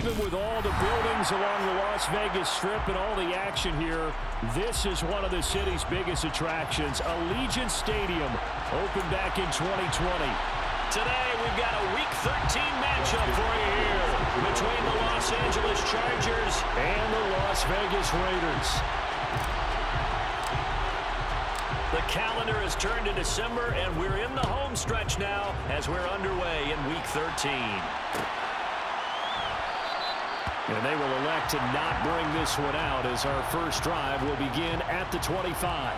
Even with all the buildings along the Las Vegas Strip and all the action here, this is one of the city's biggest attractions. Allegiant Stadium opened back in 2020. Today, we've got a Week 13 matchup for you here between the Los Angeles Chargers and the Las Vegas Raiders. The calendar has turned to December, and we're in the home stretch now as we're underway in Week 13. And they will elect to not bring this one out as our first drive will begin at the 25.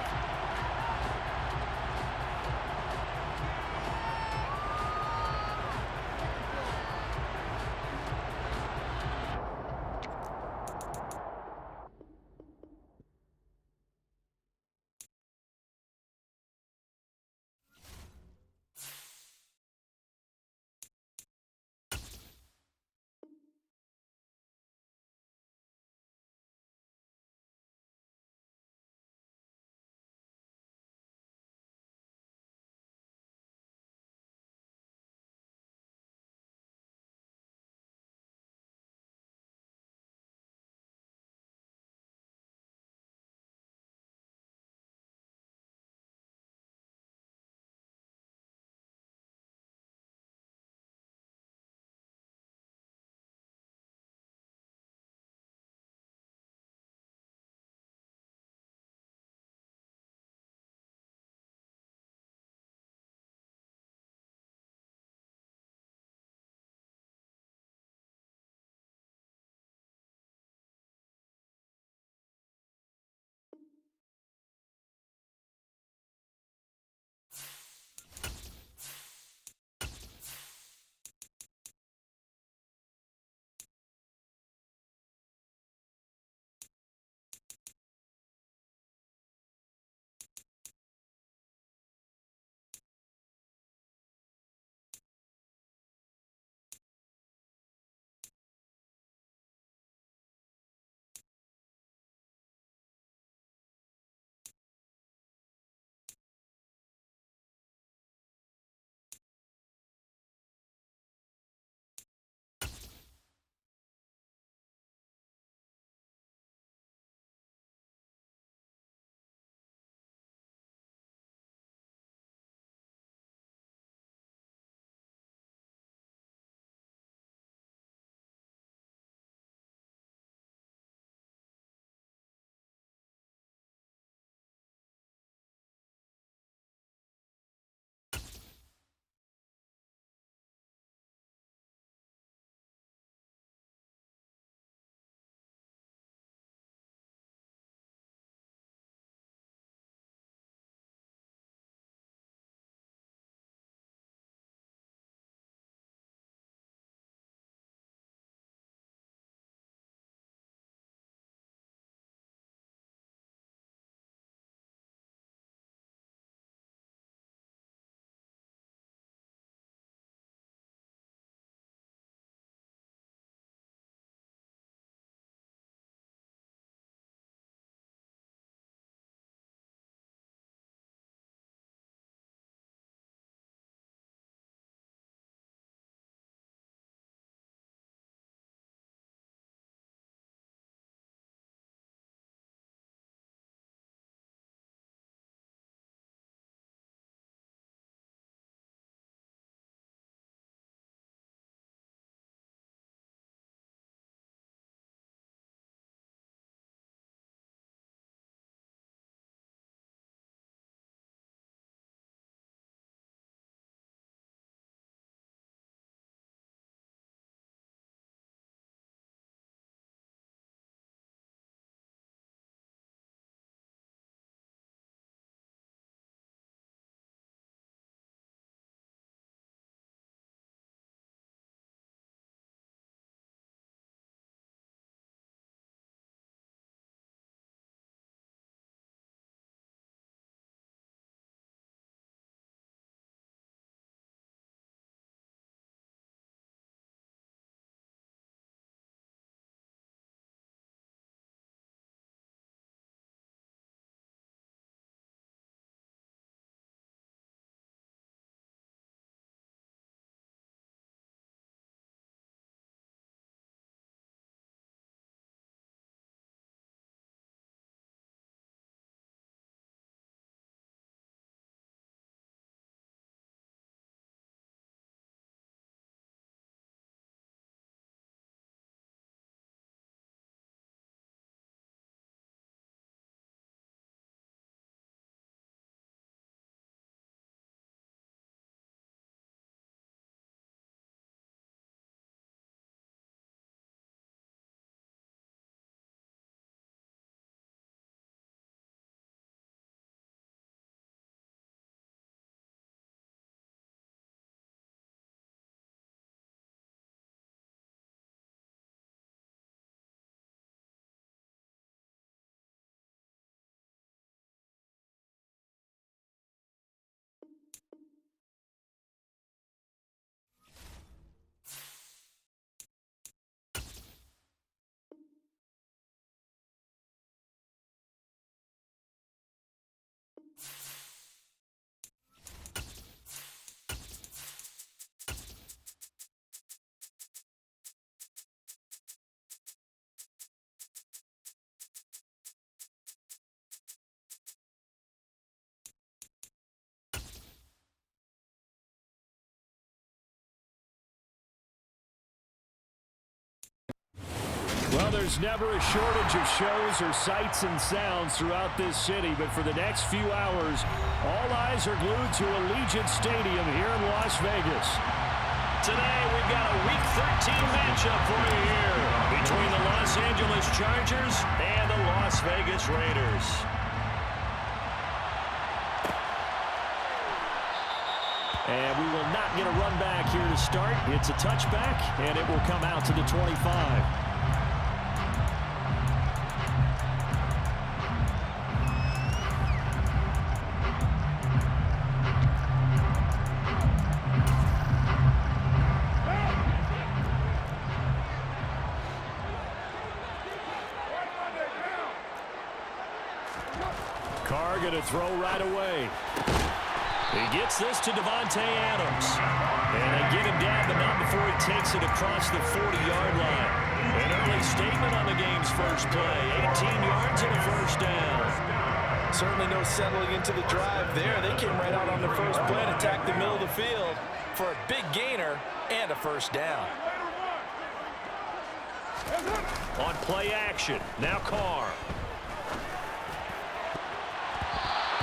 Well, there's never a shortage of shows or sights and sounds throughout this city, but for the next few hours, all eyes are glued to Allegiant Stadium here in Las Vegas. Today, we've got a Week 13 matchup for you here between the Los Angeles Chargers and the Las Vegas Raiders. And we will not get a run back here to start. It's a touchback, and it will come out to the 25. Carr going to throw right away. He gets this to Davante Adams. And they get him down, but not before he takes it across the 40-yard line. An early statement on the game's first play. 18 yards and a first down. Certainly no settling into the drive there. They came right out on the first play and attacked the middle of the field for a big gainer and a first down. On play action, now Carr.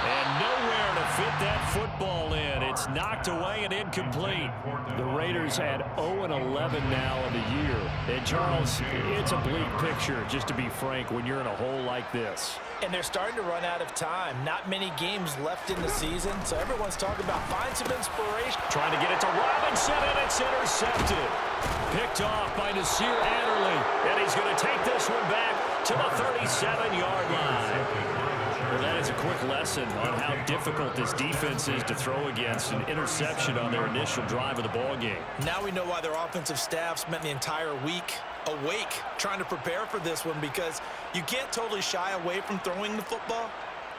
And nowhere to fit that football in. It's knocked away and incomplete. The Raiders had 0-11 now of the year. And, Charles, it's a bleak picture, just to be frank, when you're in a hole like this. And they're starting to run out of time. Not many games left in the season, so everyone's talking about find some inspiration. Trying to get it to Robinson, and it's intercepted. Picked off by Nasir Adderley. And he's going to take this one back to the 37-yard line. Well, that is a quick lesson on how difficult this defense is to throw against. An interception on their initial drive of the ball game. Now we know why their offensive staff spent the entire week awake trying to prepare for this one, because you can't totally shy away from throwing the football,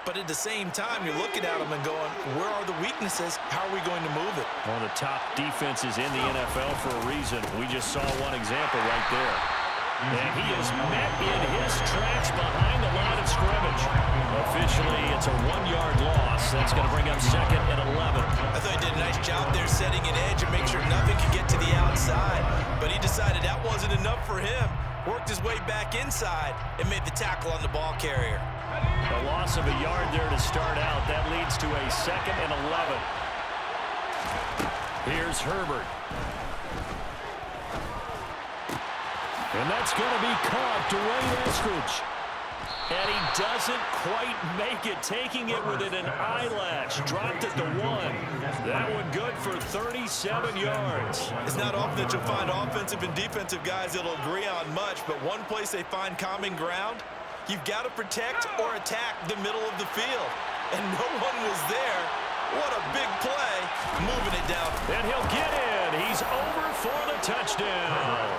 but at the same time you're looking at them and going, where are the weaknesses? How are we going to move it? One of the top defenses in the NFL for a reason. We just saw one example right there. And he is met in his tracks behind the line of scrimmage. Officially, it's a 1-yard loss. That's going to bring up 2nd and 11. I thought he did a nice job there setting an edge and make sure nothing could get to the outside. But he decided that wasn't enough for him. Worked his way back inside and made the tackle on the ball carrier. A loss of a yard there to start out. That leads to a 2nd and 11. Here's Herbert. And that's going to be caught. Dwayne Eskridge. And he doesn't quite make it, taking it within an eyelash. Dropped at the 1. That one good for 37 yards. It's not often that you'll find offensive and defensive guys that'll agree on much, but one place they find common ground, you've got to protect or attack the middle of the field. And no one was there. What a big play, moving it down. And he'll get in. He's over for the touchdown.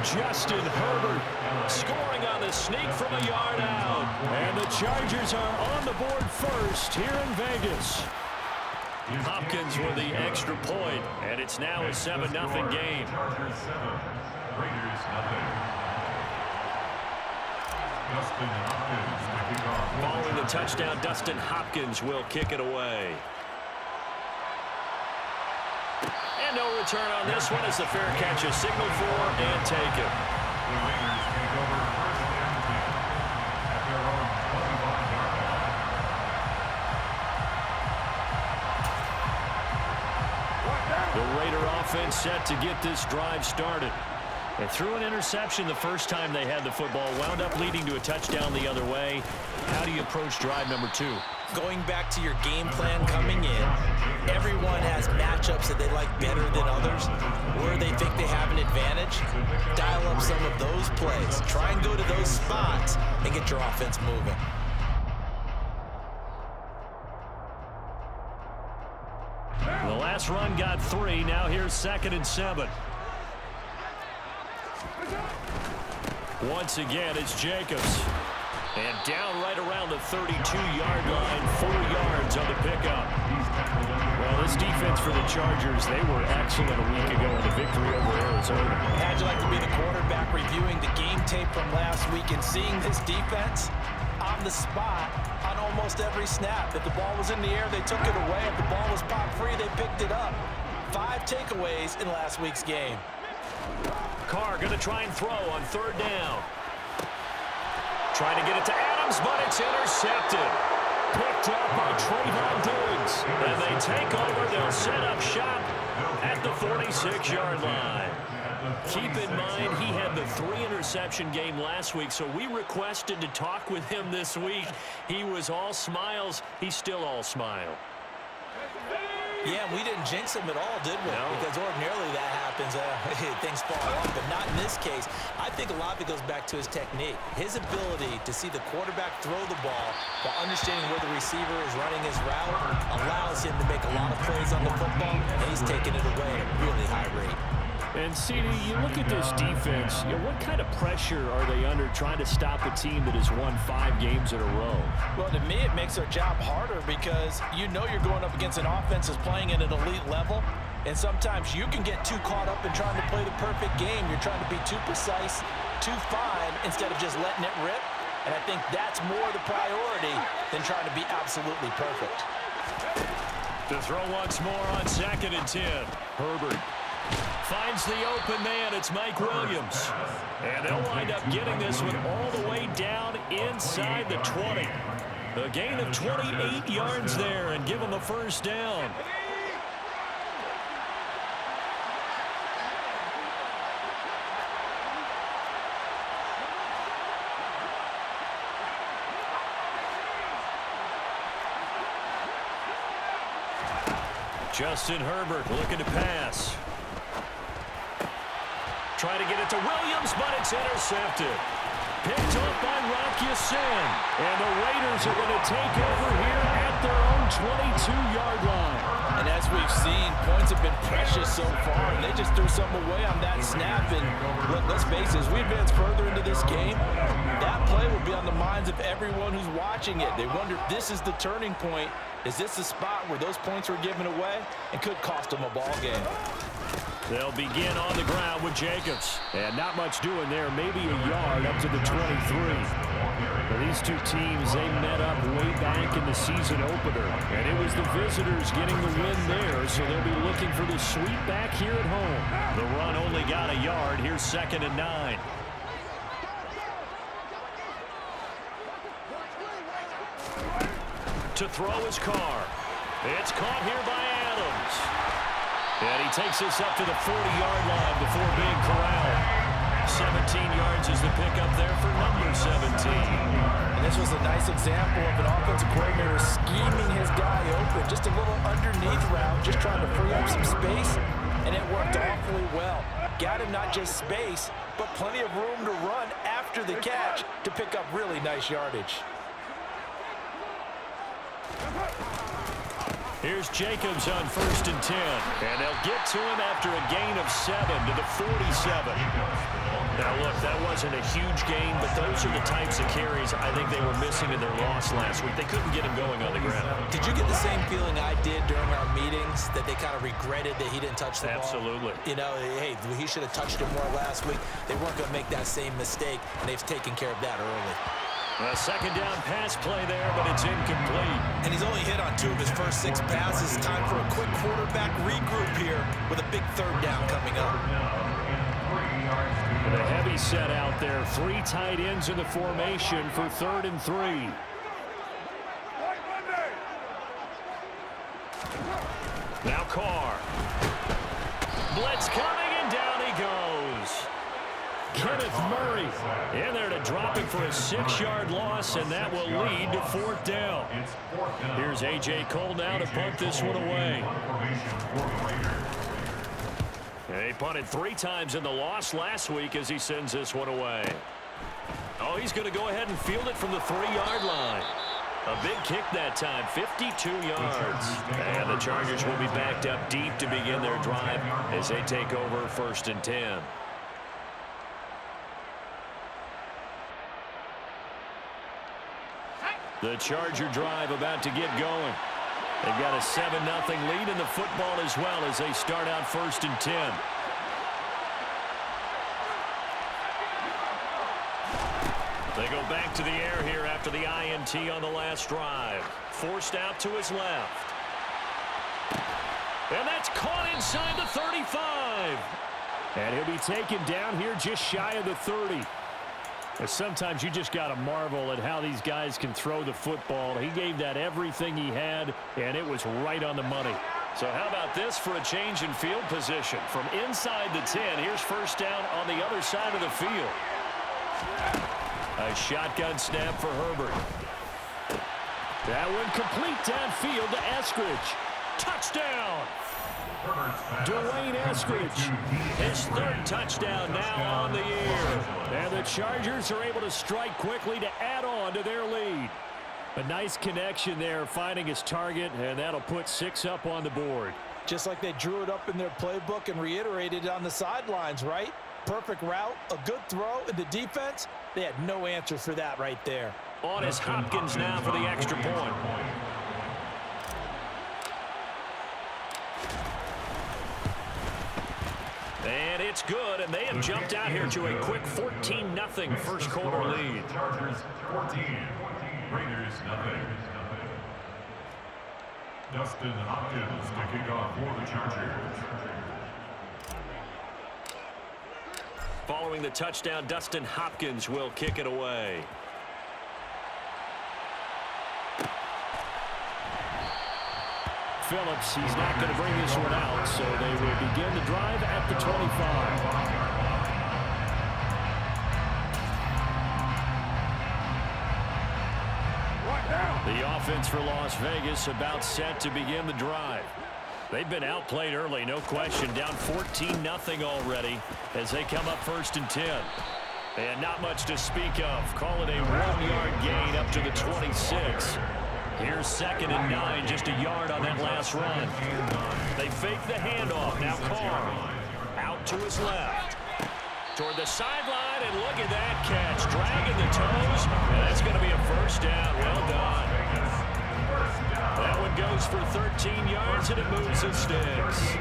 Justin Herbert scoring on the sneak from a yard out. And the Chargers are on the board first here in Vegas. Hopkins with the extra point, and it's now a 7-0 game. Chargers 7, Raiders nothing. Dustin Hopkins to kick off. Following the touchdown, Dustin Hopkins will kick it away. And no return on this one as the fair catch is signaled for and taken. The Raiders take over 1st and 10 at their own 21-yard line. The Raider offense set to get this drive started. They threw an interception the first time they had the football, wound up leading to a touchdown the other way. How do you approach drive number 2? Going back to your game plan coming in, everyone has matchups that they like better than others, where they think they have an advantage. Dial up some of those plays. Try and go to those spots and get your offense moving. The last run got 3. Now here's 2nd and 7. Once again, it's Jacobs. And down right around the 32-yard line, 4 yards on the pickup. Well, this defense for the Chargers, they were excellent a week ago in the victory over Arizona. How'd you like to be the quarterback reviewing the game tape from last week and seeing this defense on the spot on almost every snap? If the ball was in the air, they took it away. If the ball was popped free, they picked it up. 5 takeaways in last week's game. Carr going to try and throw on third down. Trying to get it to Adams, but it's intercepted. Picked up by Trayvon Diggs. And they take over. They'll set up shop at the 46-yard line. Keep in mind, he had the 3-interception game last week, so we requested to talk with him this week. He was all smiles. He's still all smile. Yeah, we didn't jinx him at all, did we? No. Because ordinarily that happens. Things fall off, but not in this case. I think a lot of it goes back to his technique. His ability to see the quarterback throw the ball while understanding where the receiver is running his route allows him to make a lot of plays on the football, and he's taking it away at a really high rate. And, CD, you look at this defense, what kind of pressure are they under trying to stop a team that has won 5 games in a row? Well, to me, it makes their job harder because you know you're going up against an offense that's playing at an elite level, and sometimes you can get too caught up in trying to play the perfect game. You're trying to be too precise, too fine, instead of just letting it rip. And I think that's more the priority than trying to be absolutely perfect. To throw once more on 2nd and 10. Herbert finds the open man. It's Mike Williams. And they'll wind up getting this one all the way down inside the 20. A gain of 28 yards there and give them a first down. Justin Herbert looking to pass. Trying to get it to Williams, but it's intercepted. Picked up by Rock Ya-Sin. And the Raiders are going to take over here at their own 22-yard line. And as we've seen, points have been precious so far, and they just threw some away on that snap. And look, let's face it, as we advance further into this game, that play will be on the minds of everyone who's watching it. They wonder if this is the turning point. Is this the spot where those points were given away and could cost them a ball game? They'll begin on the ground with Jacobs. And not much doing there, maybe a yard up to the 23. Well, these two teams, they met up way back in the season opener. And it was the visitors getting the win there, so they'll be looking for the sweep back here at home. The run only got a yard. Here's 2nd and 9. To throw his Carr. It's caught here by Adams. And he takes this up to the 40-yard line before being corralled. 17 yards is the pickup there for number 17. And this was a nice example of an offensive coordinator scheming his guy open. Just a little underneath route, just trying to free up some space, and it worked awfully well. Got him not just space, but plenty of room to run after the catch to pick up really nice yardage. Here's Jacobs on 1st and 10. And they'll get to him after a gain of 7 to the 47. Now, look, that wasn't a huge gain, but those are the types of carries I think they were missing in their loss last week. They couldn't get him going on the ground. Did you get the same feeling I did during our meetings, that they kind of regretted that he didn't touch the ball? Absolutely. You know, hey, he should have touched it more last week. They weren't going to make that same mistake, and they've taken care of that early. A 2nd down pass play there, but it's incomplete. And he's only hit on 2 of his first 6 passes. Time for a quick quarterback regroup here with a big 3rd down coming up. And a heavy set out there. 3 tight ends in the formation for 3rd and 3. Now Carr. Blitz coming, and down he goes. Kenneth Murray in there to drop him for a 6-yard loss, and that will lead to 4th down. Here's A.J. Cole now to punt this one away. He punted 3 times in the loss last week as he sends this one away. Oh, he's going to go ahead and field it from the 3-yard line. A big kick that time, 52 yards. And the Chargers will be backed up deep to begin their drive as they take over 1st and 10. The Charger drive about to get going. They've got a 7-0 lead in the football as well as they start out 1st and 10. They go back to the air here after the INT on the last drive. Forced out to his left. And that's caught inside the 35. And he'll be taken down here just shy of the 30. And sometimes you just got to marvel at how these guys can throw the football. He gave that everything he had, and it was right on the money. So how about this for a change in field position? From inside the 10, here's first down on the other side of the field. A shotgun snap for Herbert. That one complete downfield to Eskridge. Touchdown! Dwayne Eskridge, his third touchdown now on the year. And the Chargers are able to strike quickly to add on to their lead. A nice connection there, finding his target, and that'll put 6 up on the board. Just like they drew it up in their playbook and reiterated it on the sidelines, right? Perfect route, a good throw, and the defense, they had no answer for that right there. On is Hopkins now for the extra point. And it's good, and they have jumped out here to a quick 14-0 first quarter lead. Chargers 14, Raiders nothing. Dustin Hopkins to kick off for the Chargers. Following the touchdown, Dustin Hopkins will kick it away. Phillips, he's not going to bring this one out, so they will begin the drive at the 25. The offense for Las Vegas about set to begin the drive. They've been outplayed early, no question. Down 14-0 already as they come up 1st and 10. And not much to speak of. Call it a 1-yard gain up to the 26. Here's 2nd and 9, just a yard on that last run. They fake the handoff. Now Carr out to his left. Toward the sideline, and look at that catch. Dragging the toes, and that's going to be a first down. Well done. That one goes for 13 yards, and it moves the sticks.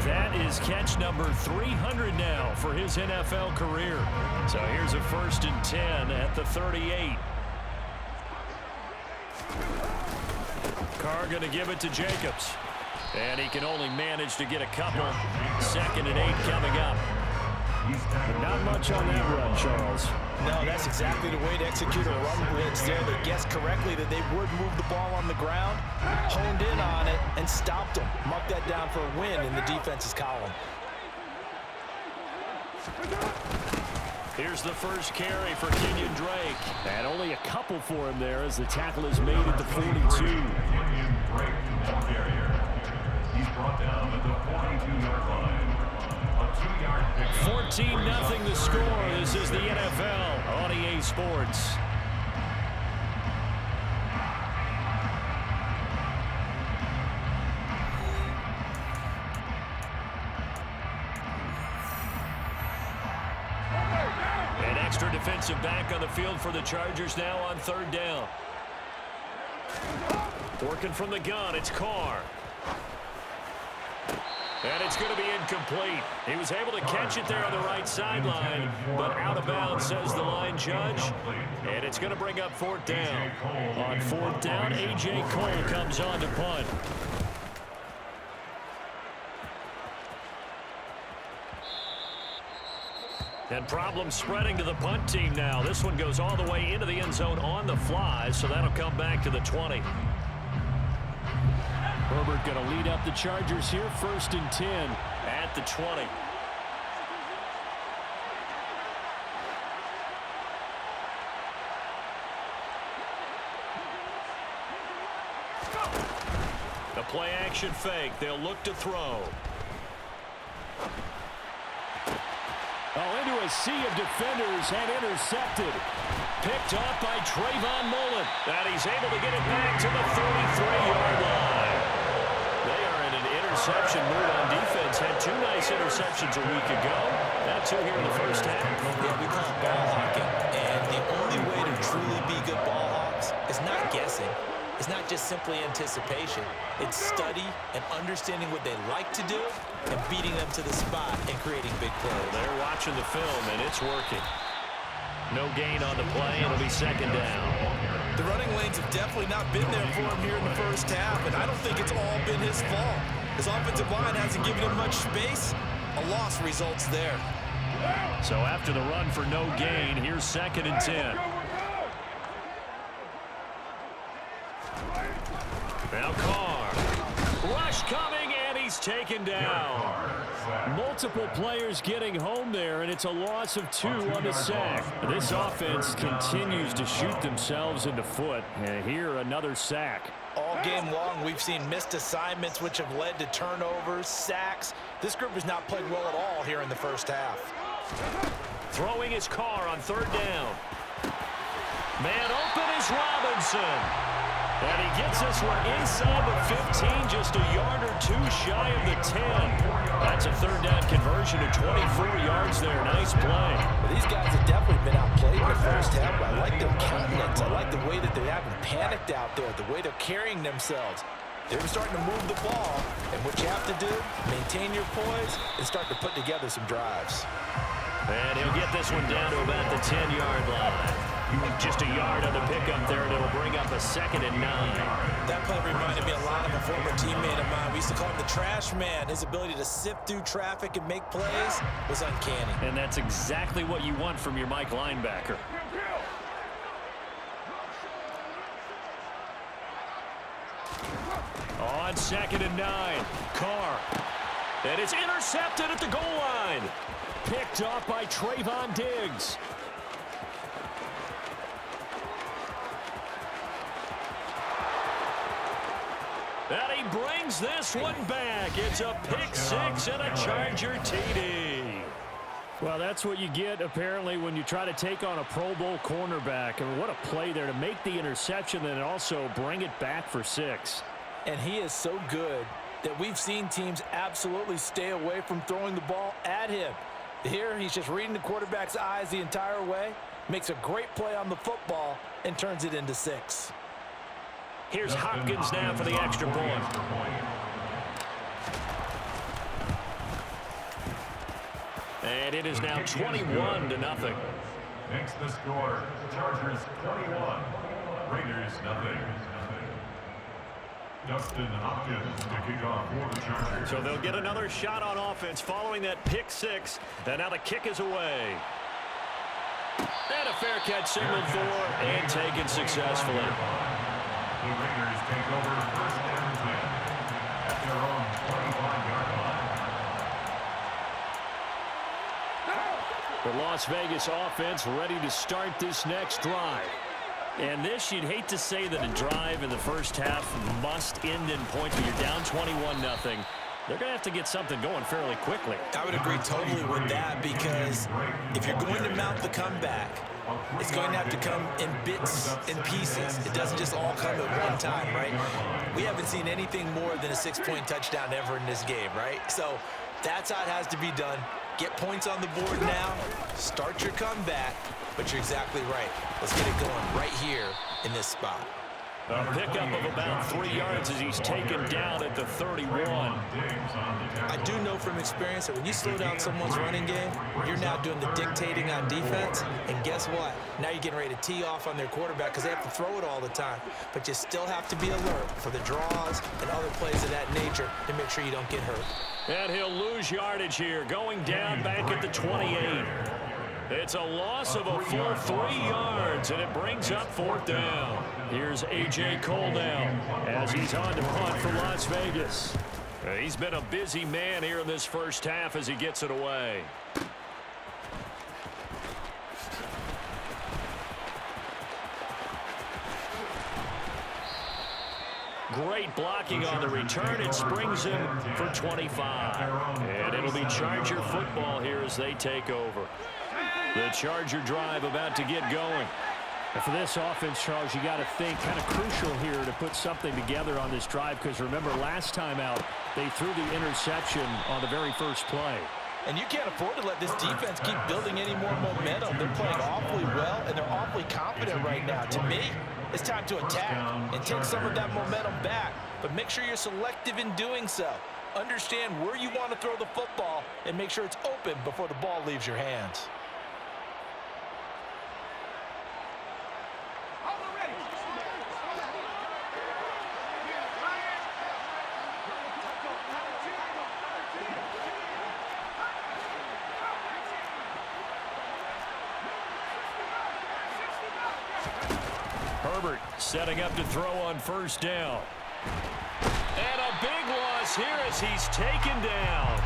That is catch number 300 now for his NFL career. So here's a 1st and 10 at the 38. Carr going to give it to Jacobs. And he can only manage to get a couple. 2nd and 8 coming up. Not much on that run, Charles. No, that's exactly the way to execute a run blitz there. They guessed correctly that they would move the ball on the ground, honed in on it, and stopped them. Mark that down for a win in the defense's column. Here's the first carry for Kenyon Drake. And only a couple for him there as the tackle is made at the 42. Kenyon Drake, ball carrier. He's brought down at the 42-yard line. 14-0 the score. This is the NFL on EA Sports. An extra defensive back on the field for the Chargers now on 3rd down. Working from the gun, it's Carr. And it's going to be incomplete. He was able to catch it there on the right sideline, but out of bounds, says the line judge. And it's going to bring up 4th down. On 4th down, A.J. Cole comes on to punt. And problems spreading to the punt team now. This one goes all the way into the end zone on the fly, so that'll come back to the 20. Herbert going to lead up the Chargers here, 1st and 10 at the 20. The play action fake. They'll look to throw. Into a sea of defenders and intercepted. Picked off by Trayvon Mullen. And he's able to get it back to the 33-yard line. They are in an interception mood on defense. Had 2 nice interceptions a week ago. Now 2 here in the first half. Yeah, we call it ball hawking. And the only way to truly be good ball hawks is not guessing. It's not just simply anticipation. It's study and understanding what they like to do and beating them to the spot and creating big plays. They're watching the film, and it's working. No gain on the play. It'll be 2nd down. The running lanes have definitely not been there for him here in the first half, and I don't think it's all been his fault. His offensive line hasn't given him much space, A loss results there. So after the run for no gain, here's 2nd and 10. Now Carr. Rush coming, and he's taken down. Multiple players getting home there, and it's a loss of 2 on the sack. This offense continues to shoot themselves in the foot. And here, another sack. All game long, we've seen missed assignments, which have led to turnovers, sacks. This group has not played well at all here in the first half. Throwing his Carr on 3rd down. Man open is Robinson. And he gets this one inside the 15, just a yard or 2 shy of the 10. That's a 3rd down conversion of 24 yards there. Nice play. Well, these guys have definitely been outplayed in the first half. I like their countenance. I like the way that they haven't panicked out there, the way they're carrying themselves. They're starting to move the ball, and what you have to do, maintain your poise and start to put together some drives. And he'll get this one down to about the 10-yard line. Just a yard on the pickup there, and it'll bring up a 2nd and 9. That play reminded me a lot of a former teammate of mine. We used to call him the trash man. His ability to sift through traffic and make plays was uncanny. And that's exactly what you want from your Mike linebacker. On 2nd and 9, Carr. And it's intercepted at the goal line. Picked off by Trayvon Diggs. And he brings this one back. It's a pick 6 and a Charger TD. Well, that's what you get, apparently, when you try to take on a Pro Bowl cornerback. And what a play there to make the interception and also bring it back for 6. And he is so good that we've seen teams absolutely stay away from throwing the ball at him. Here, he's just reading the quarterback's eyes the entire way, makes a great play on the football, and turns it into 6. Here's Hopkins now for the extra point. And it is now 21-0. Next the score, Chargers 21, Raiders nothing. Dustin Hopkins to kick off for the Chargers. So they'll get another shot on offense following that pick 6. And now the kick is away. And a fair catch signaled for and taken successfully. The Raiders take over 1st and 10 at their own 25-yard line. The Las Vegas offense ready to start this next drive. And this, you'd hate to say that a drive in the first half must end in points, but you're down 21-0. They're going to have to get something going fairly quickly. I would agree totally with that, because if you're going to mount the comeback, it's going to have to come in bits and pieces. It doesn't just all come at one time, right? We haven't seen anything more than a 6-point touchdown ever in this game, right? So that's how it has to be done. Get points on the board now. Start your comeback. But you're exactly right. Let's get it going right here in this spot. A pickup of about 3 yards as he's taken down at the 31. I do know from experience that when you slow down someone's running game, you're now doing the dictating on defense. And guess what? Now you're getting ready to tee off on their quarterback because they have to throw it all the time. But you still have to be alert for the draws and other plays of that nature to make sure you don't get hurt. And he'll lose yardage here, going down back at the 28. It's a loss of a full 3 yards, and it brings up 4th down. Here's A.J. Cole now as he's on to punt for Las Vegas. He's been a busy man here in this first half as he gets it away. Great blocking on the return. It springs him for 25. And it'll be Charger football here as they take over. The Charger drive about to get going. And for this offense, Charles, you got to think kind of crucial here to put something together on this drive, because remember last time out they threw the interception on the very first play. And you can't afford to let this defense keep building any more momentum. They're playing awfully well, and they're awfully confident right now. To me, it's time to attack and take some of that momentum back. But make sure you're selective in doing so. Understand where you want to throw the football and make sure it's open before the ball leaves your hands. setting up to throw on first down. And a big loss here as he's taken down.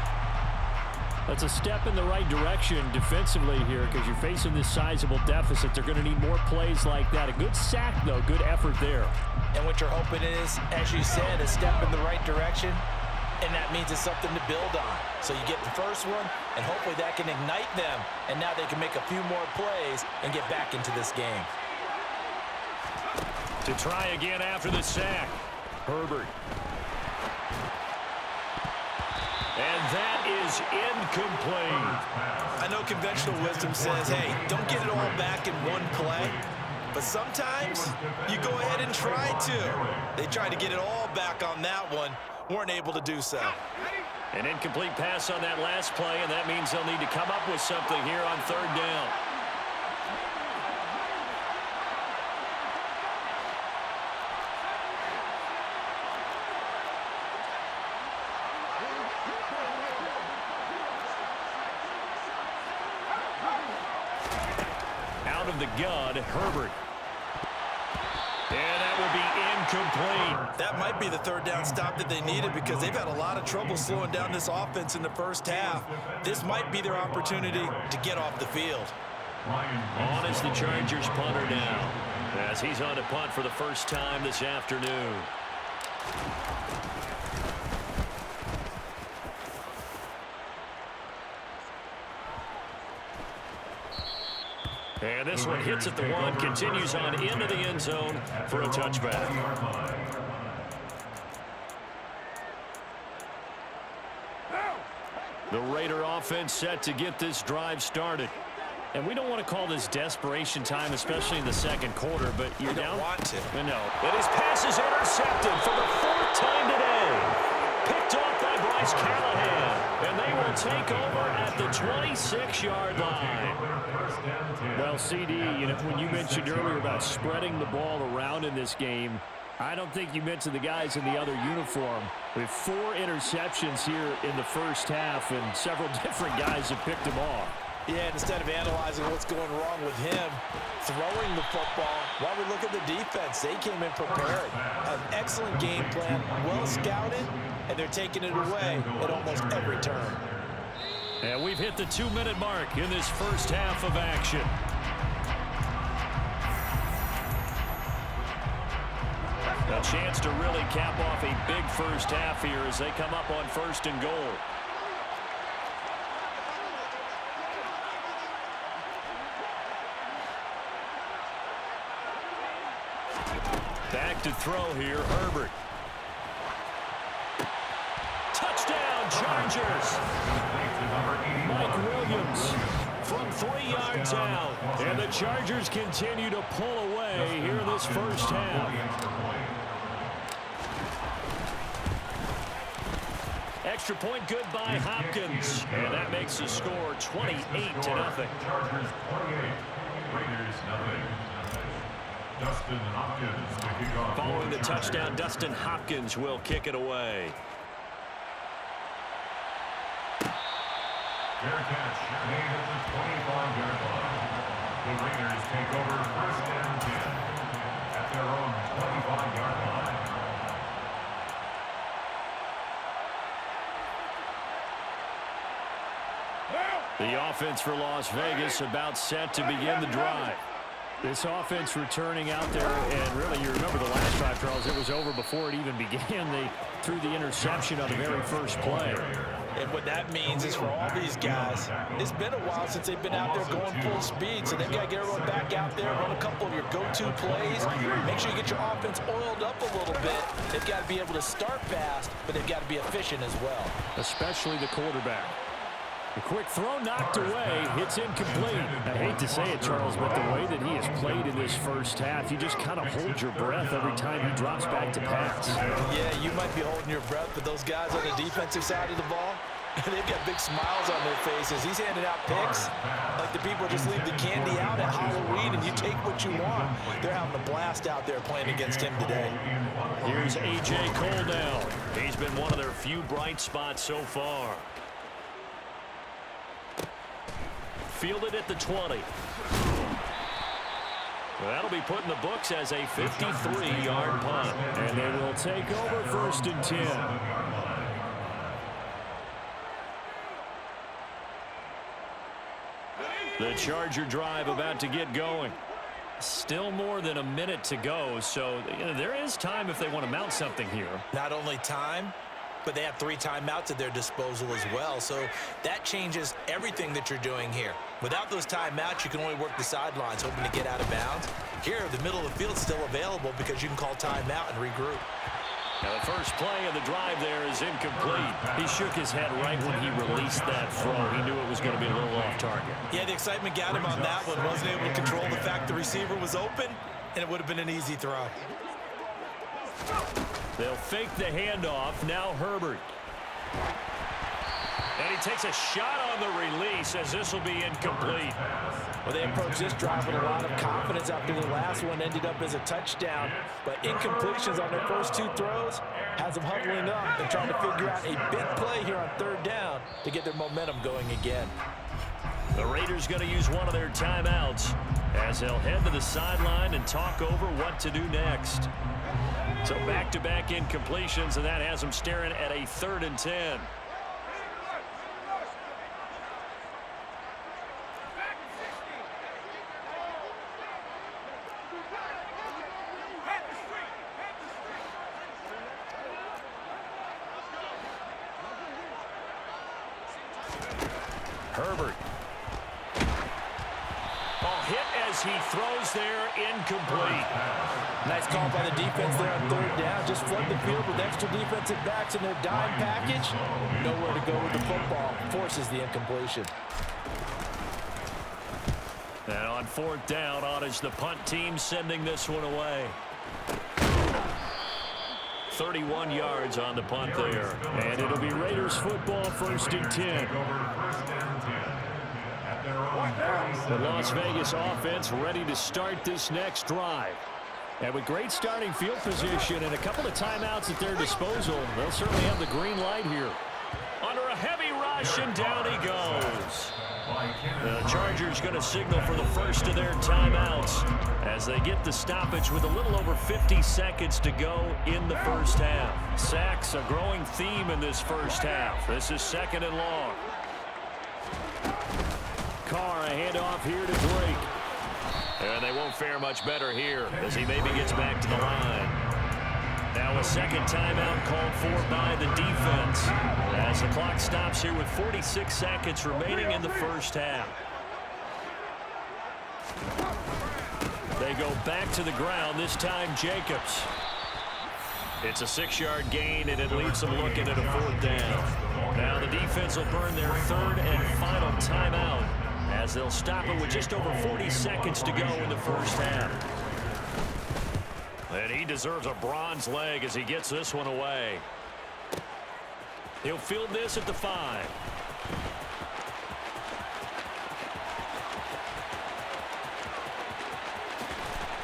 That's a step in the right direction defensively here because you're facing this sizable deficit. They're going to need more plays like that. A good sack, though. Good effort there. And what you're hoping is, as you said, a step in the right direction, and that means it's something to build on. So you get the first one, and hopefully that can ignite them, and now they can make a few more plays and get back into this game. To try again after the sack, Herbert. And that is incomplete. I know conventional wisdom says, hey, don't get it all back in one play. But sometimes you go ahead and try to. They tried to get it all back on that one. Weren't able to do so. An incomplete pass on that last play, and that means they'll need to come up with something here on third down. Out of the gun, Herbert. And that will be incomplete. That might be the third down stop that they needed because they've had a lot of trouble slowing down this offense in the first half. This might be their opportunity to get off the field. On is the Chargers punter now, as he's on to punt for the first time this afternoon. And this one hits at the one, continues on into the end zone for a touchback. The Raider offense set to get this drive started. And we don't want to call this desperation time, especially in the second quarter, but you're down. You don't want to. No. And his pass is intercepted for the fourth time today. Picked off by Bryce Callahan. And they will take over at the 26-yard line. Well, CD, when you mentioned earlier about spreading the ball around in this game, I don't think you mentioned the guys in the other uniform. We have 4 interceptions here in the first half, and several different guys have picked them off. Yeah, instead of analyzing what's going wrong with him, throwing the football, while we look at the defense, they came in prepared. An excellent game plan, well scouted, and they're taking it away at almost every turn. And we've hit the 2-minute mark in this first half of action. A chance to really cap off a big first half here as they come up on first and goal. Back to throw here, Herbert. Touchdown, Chargers. Mike Williams from 3 yards out. And the Chargers continue to pull away here in this first half. Extra point good by Hopkins. And that makes the score 28-0. Chargers 28, Raiders nothing. Dustin Hopkins to kick off. Following the touchdown, Dustin Hopkins will kick it away. Fair catch made at the 25-yard line. The Raiders take over first and 10 at their own 25-yard line. The offense for Las Vegas about set to begin the drive. This offense returning out there, and really, you remember the last drive, Charles, it was over before it even began. They threw the interception on the very first play. And what that means is for all these guys, it's been a while since they've been out there going full speed, so they've got to get everyone back out there, run a couple of your go-to plays, make sure you get your offense oiled up a little bit. They've got to be able to start fast, but they've got to be efficient as well. Especially the quarterback. The quick throw knocked away. It's incomplete. I hate to say it, Charles, but the way that he has played in this first half, you just kind of hold your breath every time he drops back to pass. Yeah, you might be holding your breath, but those guys on the defensive side of the ball, they've got big smiles on their faces. He's handing out picks like the people just leave the candy out at Halloween and you take what you want. They're having a blast out there playing against him today. Here's A.J. Cole now. He's been one of their few bright spots so far. Fielded at the 20. Well, that'll be put in the books as a 53-yard punt. And they will take over 1st and 10. The Charger drive about to get going. Still more than a minute to go, so there is time if they want to mount something here. Not only time, but they have 3 timeouts at their disposal as well. So that changes everything that you're doing here. Without those timeouts, you can only work the sidelines, hoping to get out of bounds. Here, the middle of the field's still available because you can call timeout and regroup. Now the first play of the drive there is incomplete. He shook his head right when he released that throw. He knew it was going to be a little off target. Yeah, the excitement got him on that one. Wasn't able to control the fact the receiver was open, and it would have been an easy throw. They'll fake the handoff. Now Herbert. And he takes a shot on the release as this will be incomplete. Well, they approached this drive with a lot of confidence after the last one ended up as a touchdown. But incompletions on their first 2 throws has them huddling up and trying to figure out a big play here on 3rd down to get their momentum going again. The Raiders going to use one of their timeouts as they'll head to the sideline and talk over what to do next. So back-to-back incompletions, and that has them staring at a 3rd and 10. Herbert. Hit as he throws there, incomplete. Nice call by the defense there on 3rd down. Just flood the field with extra defensive backs in their dime package. Nowhere to go with the football. Forces the incompletion. And on 4th down, on is the punt team sending this one away. 31 yards on the punt there. And it'll be Raiders football, 1st and 10. The Las Vegas offense ready to start this next drive. And with great starting field position and a couple of timeouts at their disposal, they'll certainly have the green light here. Under a heavy rush, and down he goes. The Chargers going to signal for the first of their timeouts as they get the stoppage with a little over 50 seconds to go in the first half. Sacks, a growing theme in this first half. This is 2nd and long. Carr, a handoff here to Drake. And they won't fare much better here as he maybe gets back to the line. Now a 2nd timeout called for by the defense as the clock stops here with 46 seconds remaining in the first half. They go back to the ground, this time Jacobs. It's a 6-yard gain, and it leaves them looking at a 4th down. Now the defense will burn their 3rd and final timeout as they'll stop it with just over 40 seconds to go in the first half. And he deserves a bronze leg as he gets this one away. He'll field this at the 5.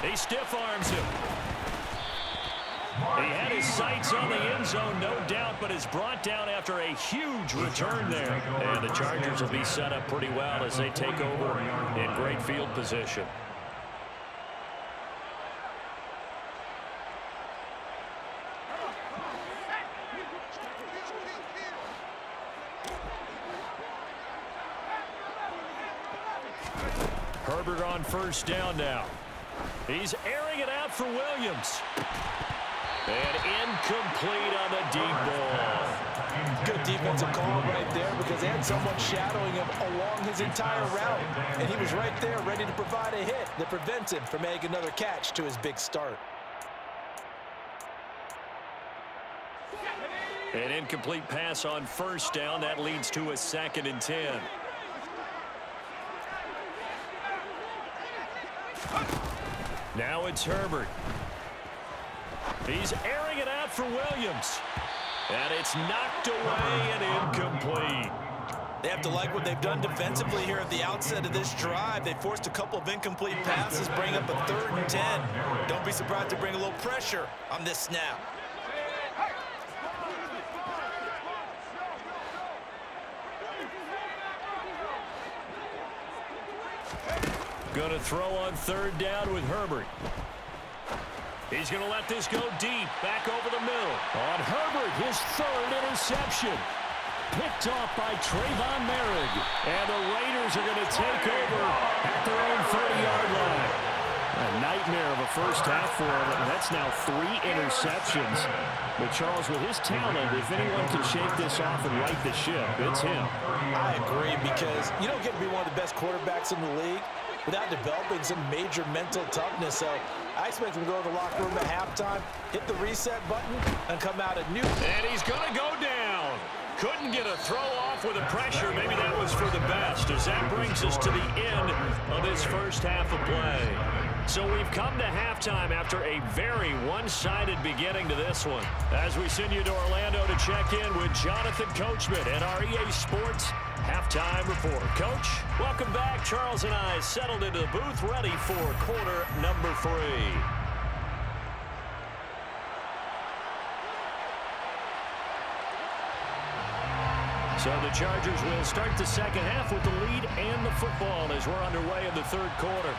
He stiff arms him. He had his sights on the end zone, no doubt, but is brought down after a huge return there. And the Chargers will be set up pretty well as they take over in great field position. Herbert on 1st down now. He's airing it out for Williams. And incomplete on the deep ball. Good defensive call right there because they had someone shadowing him along his entire route. And he was right there ready to provide a hit that prevents him from making another catch to his big start. An incomplete pass on 1st down. That leads to a 2nd and 10. Now it's Herbert. He's airing it out for Williams. And it's knocked away and incomplete. They have to like what they've done defensively here at the outset of this drive. They forced a couple of incomplete passes, bring up a 3rd and 10. Don't be surprised to bring a little pressure on this snap. Going to throw on third down with Herbert. He's going to let this go deep, back over the middle. On Herbert, his third interception. Picked off by Trayvon Merrick. And the Raiders are going to take over at their own 30-yard line. A nightmare of a first half for him, and that's now 3 interceptions. But Charles, with his talent, if anyone can shake this off and right the ship, it's him. I agree, because you don't get to be one of the best quarterbacks in the league without developing some major mental toughness. So I expect him to go to the locker room at halftime, hit the reset button, and come out a new. And he's going to go down. Couldn't get a throw off with the pressure. Maybe that was for the best, as that brings us to the end of this first half of play. So we've come to halftime after a very one-sided beginning to this one. As we send you to Orlando to check in with Jonathan Coachman and our EA Sports Halftime Report. Coach, welcome back. Charles and I settled into the booth, ready for quarter number 3. So the Chargers will start the second half with the lead and the football as we're underway in the third quarter.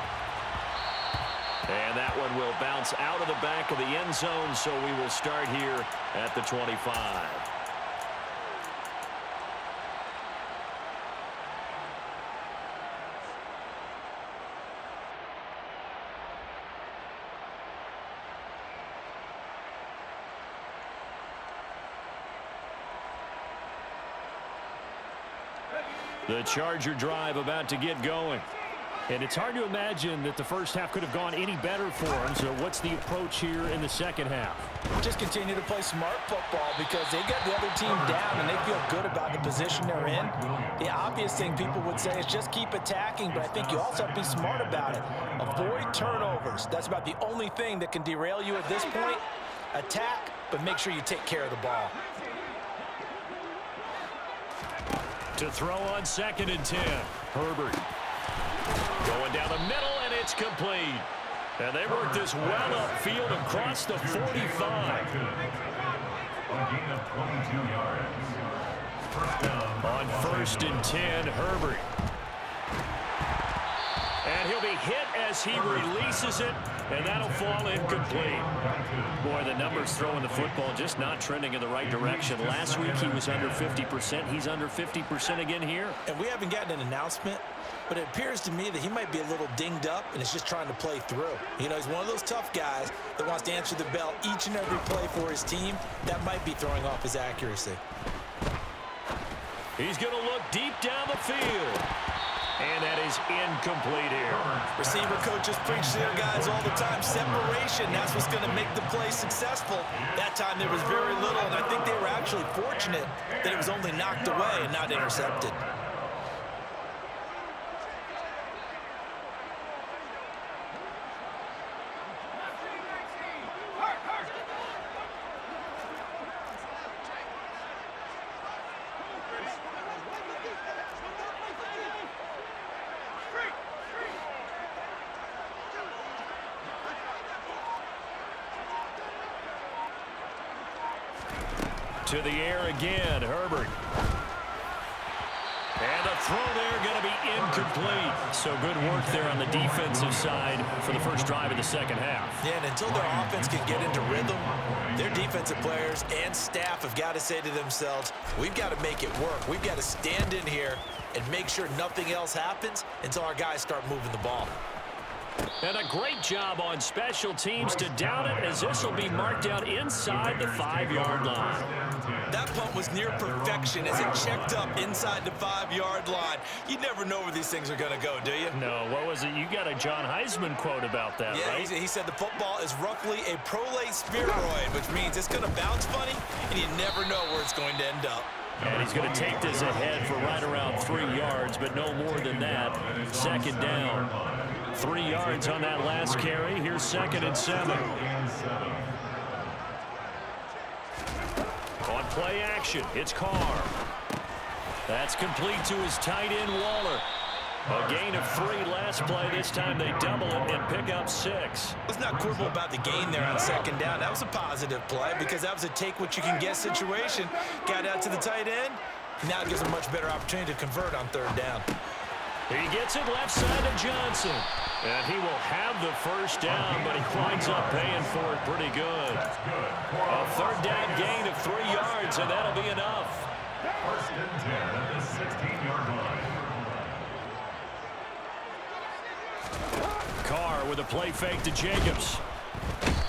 And that one will bounce out of the back of the end zone, so we will start here at the 25. The Charger drive about to get going. And it's hard to imagine that the first half could have gone any better for them. So what's the approach here in the second half? Just continue to play smart football, because they get the other team down and they feel good about the position they're in. The obvious thing people would say is just keep attacking, but I think you also have to be smart about it. Avoid turnovers. That's about the only thing that can derail you at this point. Attack, but make sure you take care of the ball. To throw on 2nd and 10. Herbert. Going down the middle, and it's complete. And they work this well upfield across the 45. A gain of 22 yards. First down. On 1st and 10, Herbert. And he'll be hit as he releases it, and that'll fall incomplete. Boy, the numbers throwing the football just not trending in the right direction. Last week he was under 50%. He's under 50% again here. And we haven't gotten an announcement, but it appears to me that he might be a little dinged up and is just trying to play through. You know, he's one of those tough guys that wants to answer the bell each and every play for his team. That might be throwing off his accuracy. He's going to look deep down the field. And that is incomplete here. Receiver coaches preach to their guys all the time. Separation, that's what's going to make the play successful. That time there was very little, and I think they were actually fortunate that it was only knocked away and not intercepted. To the air again, Herbert. And the throw there going to be incomplete. So good work there on the defensive side for the first drive of the second half. Yeah, and until their offense can get into rhythm, their defensive players and staff have got to say to themselves, we've got to make it work. We've got to stand in here and make sure nothing else happens until our guys start moving the ball. And a great job on special teams to down it, as this will be marked out inside the 5-yard line. That punt was near perfection as it checked up inside the 5-yard line. You never know where these things are going to go, do you? No, what was it? You got a John Heisman quote about that, yeah, right? He said the football is roughly a prolate spheroid, which means it's going to bounce funny, and you never know where it's going to end up. And he's going to take this ahead for right around 3 yards, but no more than that. Second down. 3 yards on that last carry. Here's 2nd and 7. On play action, it's Carr. That's complete to his tight end, Waller. A gain of 3 last play. This time they double it and pick up 6. Let's not quibble about the gain there on 2nd down. That was a positive play because that was a take-what-you-can-get situation. Got out to the tight end. Now it gives a much better opportunity to convert on 3rd down. He gets it left side to Johnson. And he will have the first down, but he winds up paying for it pretty good. A third down gain of 3 yards, and that'll be enough. First and 10 at the 16-yard line. Carr with a play fake to Jacobs.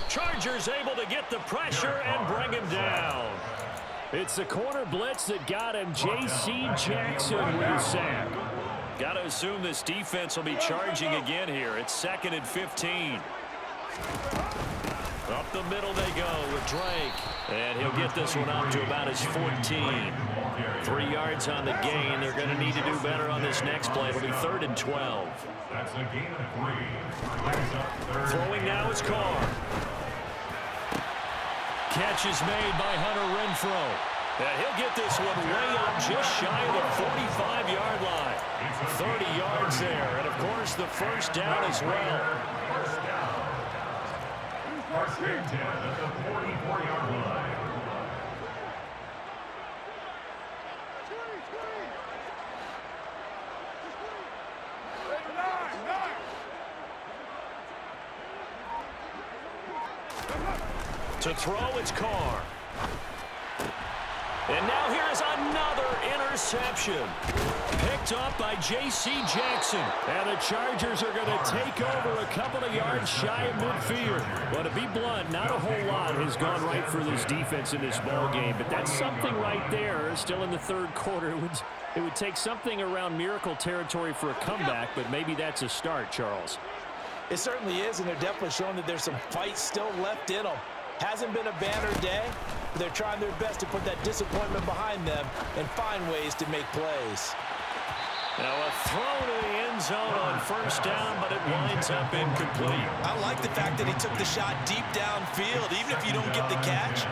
Chargers able to get the pressure and bring him down. It's the corner blitz that got him. J.C. Jackson with a sack. Got to assume this defense will be charging again here. It's 2nd and 15. Up the middle they go with Drake. And he'll get this one up to about his 14. 3 yards on the gain. They're going to need to do better on this next play. It'll be 3rd and 12. That's a gain of 3. Throwing now is Carr. Catch is made by Hunter Renfrow. And he'll get this one way up just shy of the 45-yard line. 30 yards there. And, of course, the first down as well. First down. First and 10 at the 44-yard line. To throw, it's Carr. And now here is another interception. Picked up by J.C. Jackson. And the Chargers are going to take over a couple of yards shy of midfield. But to be blunt, not a whole lot has gone right for this defense in this ball game. But that's something right there. Still in the third quarter. It would take something around miracle territory for a comeback, but maybe that's a start, Charles. It certainly is, and they're definitely showing that there's some fight still left in them. Hasn't been a banner day. They're trying their best to put that disappointment behind them and find ways to make plays. Now a throw to the end zone on first down, but it winds up incomplete. I like the fact that he took the shot deep downfield. Even if you don't get the catch,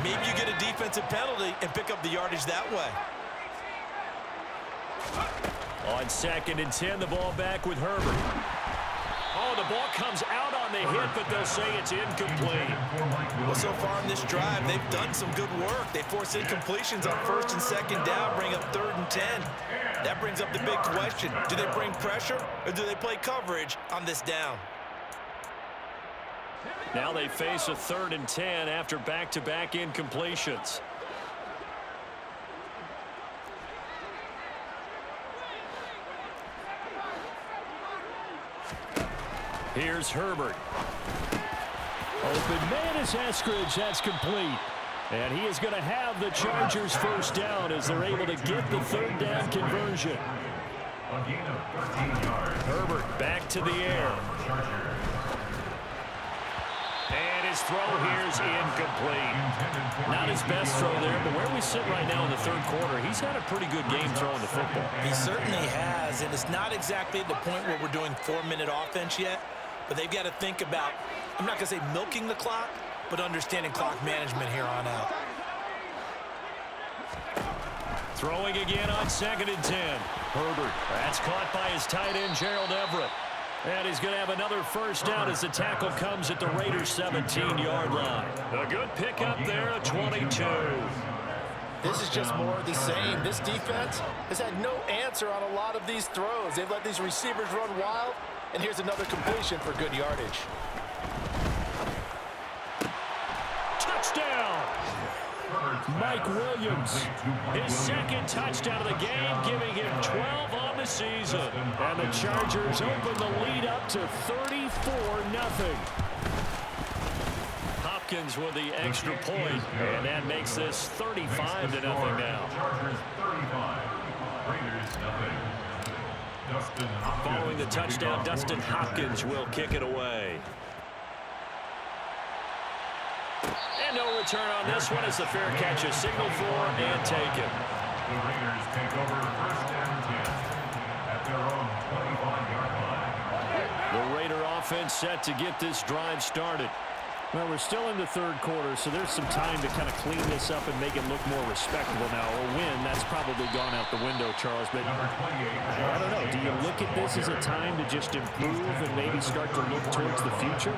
maybe you get a defensive penalty and pick up the yardage that way. On 2nd and 10, the ball back with Herbert. Oh, the ball comes out on the hit, but they'll say it's incomplete. Well, so far in this drive, they've done some good work. They force incompletions on 1st and 2nd down, bring up 3rd and 10. That brings up the big question. Do they bring pressure or do they play coverage on this down? Now they face a 3rd and 10 after back-to-back incompletions. Here's Herbert. Open man is Eskridge. That's complete. And he is going to have the Chargers first down as they're able to get the 3rd down conversion. A gain of 13 yards. Herbert back to the air. And his throw here is incomplete. Not his best throw there, but where we sit right now in the third quarter, he's had a pretty good game throwing the football. He certainly has, and it's not exactly at the point where we're doing 4-minute offense yet. But they've got to think about, I'm not going to say milking the clock, but understanding clock management here on out. Throwing again on 2nd and 10. Herbert, that's caught by his tight end, Gerald Everett. And he's going to have another first down as the tackle comes at the Raiders' 17-yard line. A good pickup there, a 22. This is just more of the same. This defense has had no answer on a lot of these throws. They've let these receivers run wild. And here's another completion for good yardage. Touchdown! Mike Williams, his 2nd touchdown of the game, giving him 12 on the season. And the Chargers open the lead up to 34-0. Hopkins with the extra point, and that makes this 35-0 now. Chargers 35. Raiders nothing. Following the touchdown, Dustin Hopkins will kick it away. And no return on this one as the fair catch is signaled for and taken. The Raiders take over 1st and 10 at their own 25-yard line. The Raider offense set to get this drive started. Well, we're still in the third quarter, so there's some time to kind of clean this up and make it look more respectable now. A win, that's probably gone out the window, Charles. But I don't know. Do you look at this as a time to just improve and maybe start to look towards the future?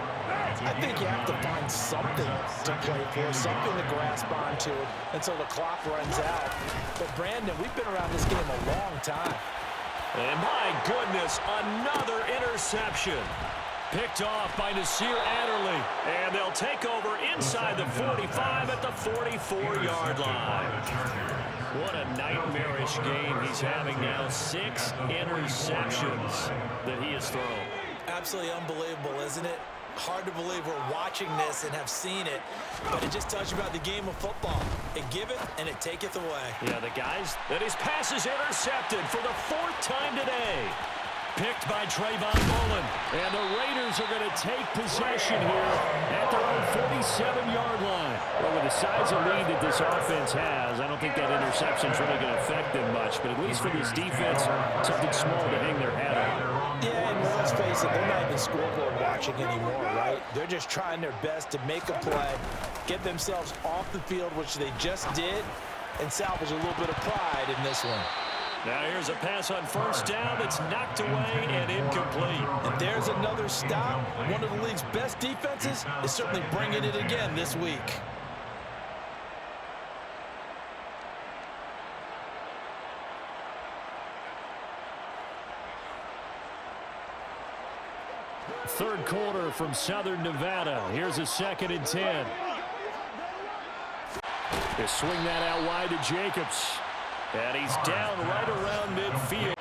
I think you have to find something to play for, something to grasp onto until the clock runs out. But, Brandon, we've been around this game a long time. And my goodness, another interception. Picked off by Nasir Adderley. And they'll take over inside the 45 at the 44-yard line. What a nightmarish game he's having now. 6 interceptions that he has thrown. Absolutely unbelievable, isn't it? Hard to believe we're watching this and have seen it, but it just tells you about the game of football. It giveth and it taketh away. Yeah, the guys, that his pass is intercepted for the 4th time today. Picked by Trayvon Mullen. And the Raiders are going to take possession here at their own 47-yard line. Well, with the size of lead that this offense has, I don't think that interception's really going to affect them much. But at least for this defense, something small to hang their hat on. Yeah, and let's face it, they're not even scoreboard watching anymore, right? They're just trying their best to make a play, get themselves off the field, which they just did, and salvage a little bit of pride in this one. Now here's a pass on 1st down that's knocked away and incomplete. And there's another stop. One of the league's best defenses is certainly bringing it again this week. Third quarter from Southern Nevada. Here's a 2nd and 10. They swing that out wide to Jacobs. And he's down right around midfield.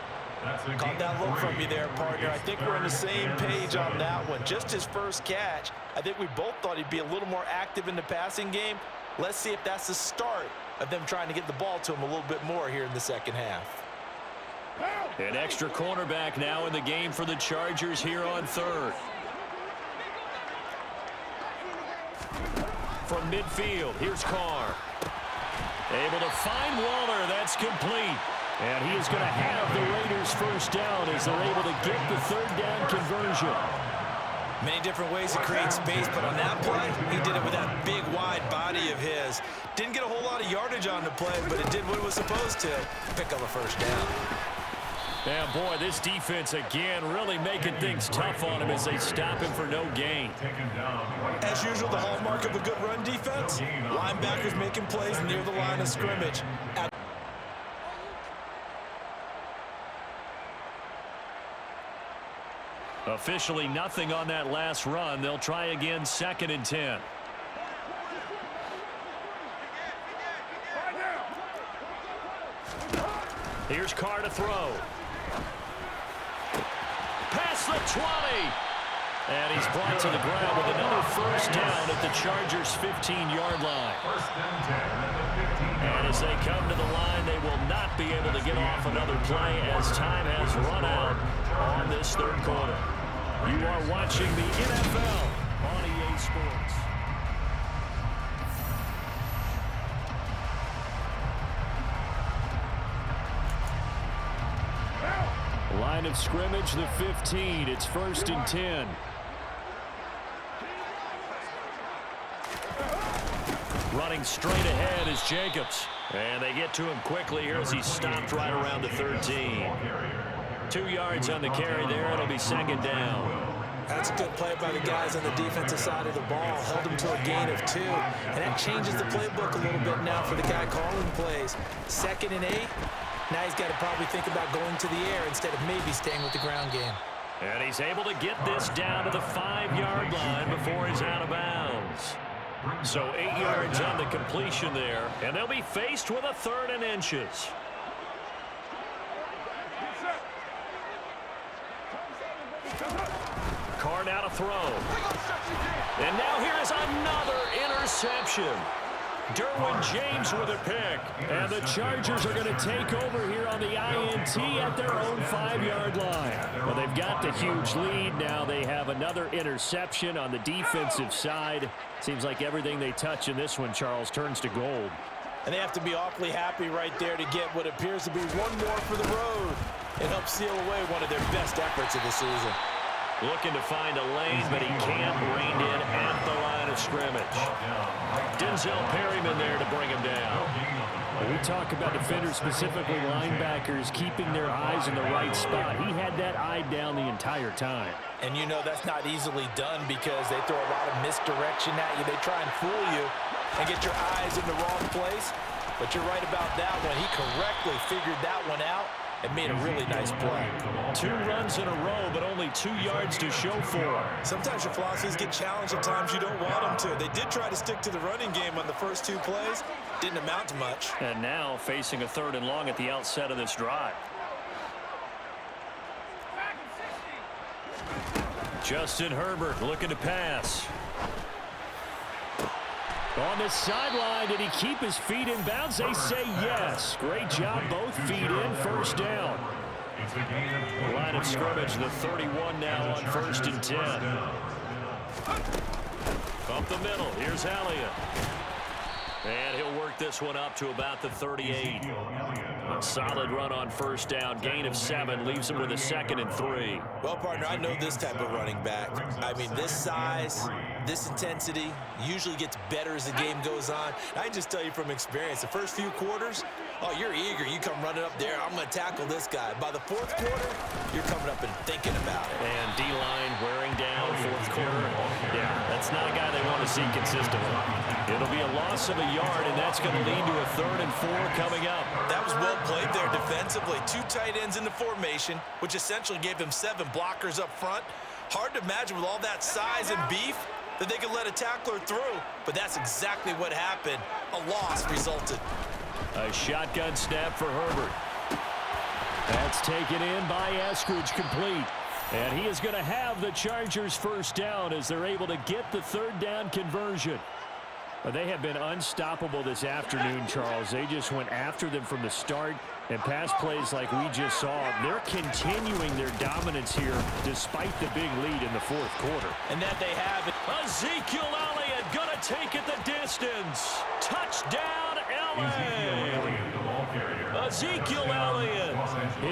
Caught that look from you there, partner. I think we're on the same page on that one. Just his first catch. I think we both thought he'd be a little more active in the passing game. Let's see if that's the start of them trying to get the ball to him a little bit more here in the second half. An extra cornerback now in the game for the Chargers here on 3rd. From midfield, here's Carr. Able to find Waller. That's complete. And he is going to have the Raiders first down as they're able to get the 3rd down conversion. Many different ways to create space, but on that play, he did it with that big, wide body of his. Didn't get a whole lot of yardage on the play, but it did what it was supposed to. Pick up a first down. Yeah, boy, this defense again really making things tough on him as they stop him for no gain. As usual, the hallmark of a good run defense, linebackers making plays near the line of scrimmage. Officially nothing on that last run. They'll try again, 2nd and 10. Here's Carr to throw. Past the 20. And he's brought to the ground with another first down at the Chargers' 15-yard line. And as they come to the line, they will not be able to get off another play as time has run out on this 3rd quarter. You are watching the NFL on EA Sports. Line of scrimmage, the 15. It's 1st and 10. Running straight ahead is Jacobs. And they get to him quickly here as he's stopped right around the 13. 2 yards on the carry there. It'll be 2nd down. That's a good play by the guys on the defensive side of the ball. Held him to a gain of 2. And that changes the playbook a little bit now for the guy calling plays. 2nd and 8. Now he's got to probably think about going to the air instead of maybe staying with the ground game. And he's able to get this down to the 5-yard line before he's out of bounds. So 8 yards on the completion there. And they'll be faced with a 3rd and inches. Carr now to throw. And now here is another interception. Derwin James with a pick. And the Chargers are going to take over here on the INT at their own 5-yard line. Well, they've got the huge lead. Now they have another interception on the defensive side. Seems like everything they touch in this one, Charles, turns to gold. And they have to be awfully happy right there to get what appears to be one more for the road. It helps seal away one of their best efforts of the season. Looking to find a lane, but he can't. Reined in at the line of scrimmage. Denzel Perryman there to bring him down. We talk about defenders, specifically linebackers, keeping their eyes in the right spot. He had that eye down the entire time. And you know that's not easily done because they throw a lot of misdirection at you. They try and fool you and get your eyes in the wrong place. But you're right about that one. He correctly figured that one out and made a really nice play. 2 runs in a row, but only 2 yards to show for him. Sometimes your philosophies get challenged at times you don't want them to. They did try to stick to the running game on the first 2 plays. Didn't amount to much. And now facing a 3rd and long at the outset of this drive. Justin Herbert looking to pass. On the sideline, did he keep his feet in bounds? They say yes. Great job, both feet in, first down. Line of scrimmage, the 31 now on 1st and 10. Up the middle, here's Elliott. And he'll work this one up to about the 38. A solid run on 1st down. Gain of 7 leaves him with a 2nd and 3. Well, partner, I know this type of running back. I mean, this size, this intensity usually gets better as the game goes on. I can just tell you from experience, the first few quarters, oh, you're eager. You come running up there, I'm going to tackle this guy. By the 4th quarter, you're coming up and thinking about it. And D-line wearing down 4th quarter. Yeah, that's not a guy they want to see consistently. It'll be a loss of a yard, and that's going to lead to a 3rd and 4 coming up. That was well played there defensively. 2 tight ends in the formation, which essentially gave them 7 blockers up front. Hard to imagine with all that size and beef that they could let a tackler through, but that's exactly what happened. A loss resulted. A shotgun snap for Herbert. That's taken in by Eskridge, complete. And he is going to have the Chargers' 1st down as they're able to get the 3rd down conversion. They have been unstoppable this afternoon, Charles. They just went after them from the start, and pass plays like we just saw. They're continuing their dominance here despite the big lead in the 4th quarter. And that they have it. Ezekiel Elliott going to take it the distance. Touchdown, LA! Ezekiel Elliott,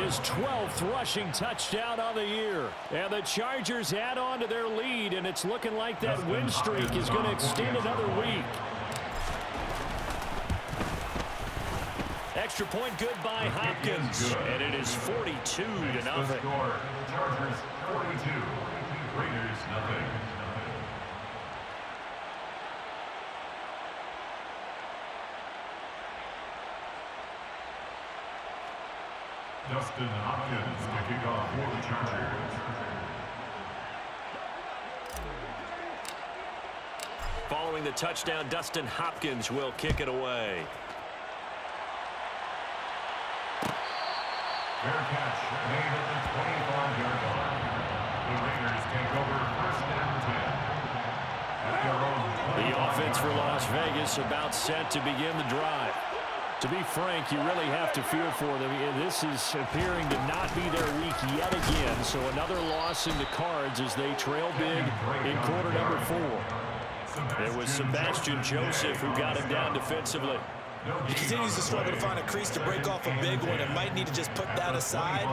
his 12th rushing touchdown of the year. And the Chargers add on to their lead, and it's looking like that win streak is going to extend another week. Extra point good by Hopkins, and it is 42-0. Chargers 42, Raiders nothing. Dustin Hopkins to kick off for the Chargers. Following the touchdown, Dustin Hopkins will kick it away. Fair catch made at the 25-yard line. The Raiders take over 1st and 10. At their own 25. The offense for Las Vegas about set to begin the drive. To be frank, you really have to feel for them. This is appearing to not be their week yet again. So another loss in the cards as they trail big in quarter number 4. It was Sebastian Joseph who got him down defensively. He continues to struggle to find a crease to break off a big one and might need to just put that aside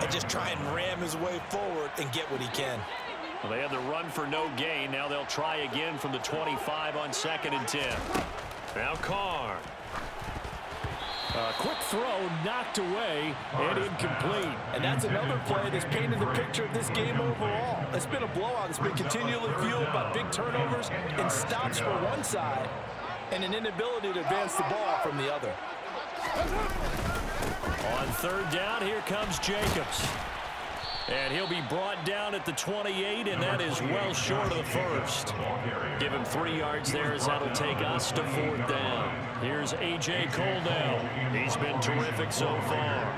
and just try and ram his way forward and get what he can. Well, they had the run for no gain. Now they'll try again from the 25 on 2nd and 10. Now Carr. Quick throw knocked away and incomplete. And that's another play that's painted the picture of this game overall. It's been a blowout. It's been continually fueled by big turnovers and stops for one side and an inability to advance the ball from the other. On 3rd down, here comes Jacobs. And he'll be brought down at the 28, and that is well short of the 1st. Give him 3 yards there as that'll take us to 4th down. Here's A.J. Cole now. He's been terrific so far.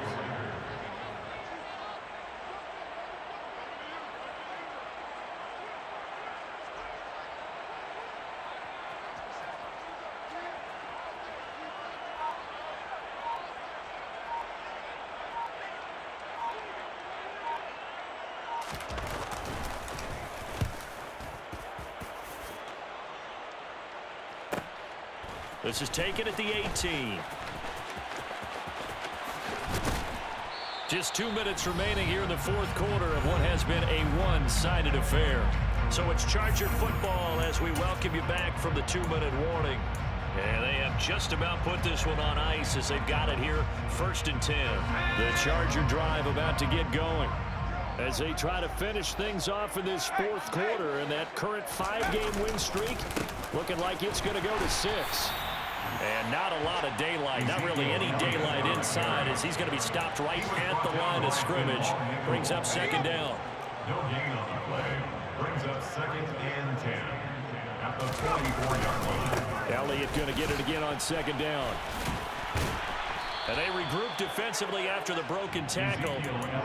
This is taken at the 18. Just 2 minutes remaining here in the 4th quarter of what has been a one-sided affair. So it's Charger football as we welcome you back from the 2-minute warning. And they have just about put this one on ice as they've got it here, 1st and 10. The Charger drive about to get going as they try to finish things off in this 4th quarter. And that current 5-game win streak looking like it's going to go to 6. And not a lot of daylight, not really any daylight inside, as he's going to be stopped right at the line of scrimmage. Brings up second down. No gain on the play. Brings up 2nd and 10 at the 44-yard line. Elliott going to get it again on second down. And they regroup defensively after the broken tackle,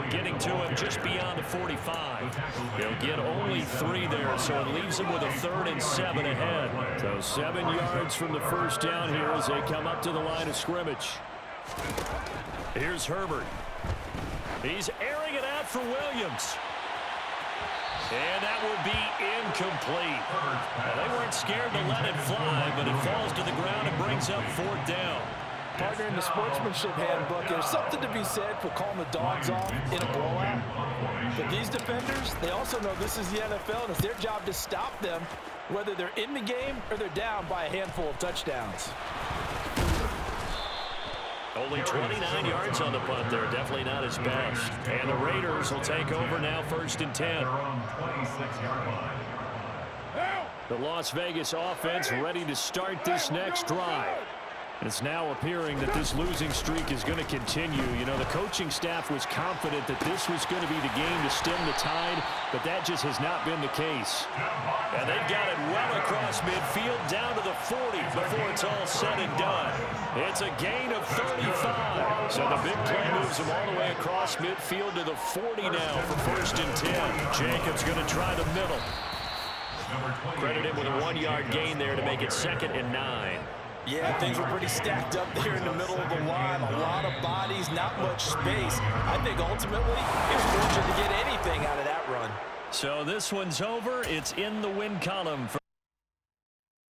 getting to him just beyond the 45. They'll get only 3 there, so it leaves them with a 3rd and 7 ahead. So 7 yards from the first down here as they come up to the line of scrimmage. Here's Herbert. He's airing it out for Williams. And that will be incomplete. Now, they weren't scared to let it fly, but it falls to the ground and brings up 4th down. Partner, in the sportsmanship handbook, there's something to be said for calling the dogs off in a blowout. But these defenders, they also know this is the NFL, and it's their job to stop them, whether they're in the game or they're down by a handful of touchdowns. Only 29 yards on the punt there. Definitely not his best. And the Raiders will take over now, 1st and 10. The Las Vegas offense ready to start this next drive. And it's now appearing that this losing streak is going to continue. You know, the coaching staff was confident that this was going to be the game to stem the tide, but that just has not been the case. And they've got it well across midfield down to the 40 before it's all said and done. It's a gain of 35. So the big play moves them all the way across midfield to the 40 now for 1st and 10. Jacobs going to try the middle. Credit him with a 1-yard gain there to make it 2nd and 9. Yeah, things were pretty stacked up there in the middle of the line. A lot of bodies, not much space. I think ultimately it was fortunate to get anything out of that run. So this one's over. It's in the win column for